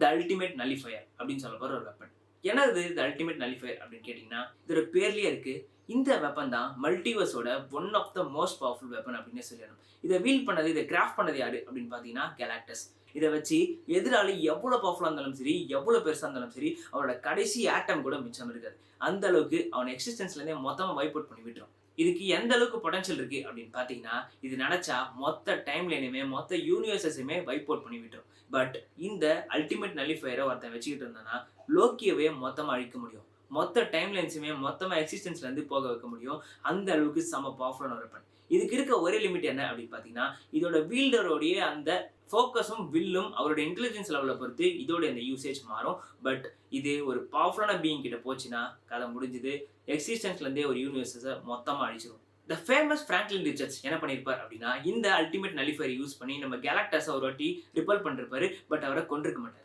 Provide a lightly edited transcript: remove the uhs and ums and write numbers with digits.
The ultimate நல்லிஃபயர் அப்படின்னு சொல்ல போற ஒரு வெப்பன். என்னது த அல்டிமேட் நல்லிஃபயர் அப்படின்னு கேட்டீங்கன்னா, இதோட பேர்லயே இருக்கு. இந்த வெப்பன் தான் மல்டிவர்ஸோட one of the most powerful weapon அப்படின்னே சொல்லணும். இதை வீல் பண்ணது, இதை கிராஃப்ட் பண்ணது யாரு அப்படின்னு பார்த்தீங்கன்னா கேலாக்டஸ். இதை வச்சு எதிராளி எவ்வளோ பவர்ஃபுல்லாக இருந்தாலும் சரி, எவ்வளோ பெருசாக இருந்தாலும் சரி, அவரோட கடைசி ஆட்டம் கூட மிச்சம் இருக்காது. அந்த அளவுக்கு அவன் எக்ஸிஸ்டன்ஸ்லேருந்தே மொத்தமாக வைப் அவுட் பண்ணி விட்டுரும். இதுக்கு எந்த அளவுக்கு பொட்டன்ஷியல் இருக்கு அப்படின்னு பார்த்தீங்கன்னா, இது நினைச்சா மொத்த டைம் லைனுமே, மொத்த யூனிவர்சஸுமே வைப் அவுட் பண்ணி விட்டுரும். பட் இந்த அல்டிமேட் நல்லிஃபயரை ஒருத்தன் வச்சுக்கிட்டு இருந்தானா, லோக்கியவே மொத்தமாக அழிக்க முடியும். மொத்த டைம் லைன்ஸுமே மொத்தமாக எக்ஸிஸ்டன்ஸ்லேருந்து போக வைக்க முடியும். அந்த அளவுக்கு செம பவர்ஃபுல்லான ஒரு வெப்பன். இதுக்கு இருக்க ஒரே லிமிட் என்ன அப்படின்னு பார்த்தீங்கன்னா, இதோட வீல்டரோடைய அந்த ஃபோக்கஸும் வில்லும் அவரோட இன்டெலிஜென்ஸ் லெவலை பொறுத்து இதோட இந்த யூசேஜ் மாறும். பட் இது ஒரு பவர்ஃபுல்லான பீயிங் கிட்ட போச்சுன்னா கதை முடிஞ்சுது. எக்ஸிஸ்டன்ஸ்லேருந்தே ஒரு யூனிவர்ஸை மொத்தமாக அழிச்சிடும். த ஃபேமஸ் ஃப்ராங்க்லின் ரிச்சர்ட்ஸ் என்ன பண்ணியிருப்பார் அப்படின்னா, இந்த அல்டிமேட் நல்லிஃபயர் யூஸ் பண்ணி நம்ம கேலாக்டஸை ஒரு வாட்டி ரிப்பல் பண்ணிருப்பாரு. பட் அவரை கொண்டிருக்க மாட்டார்.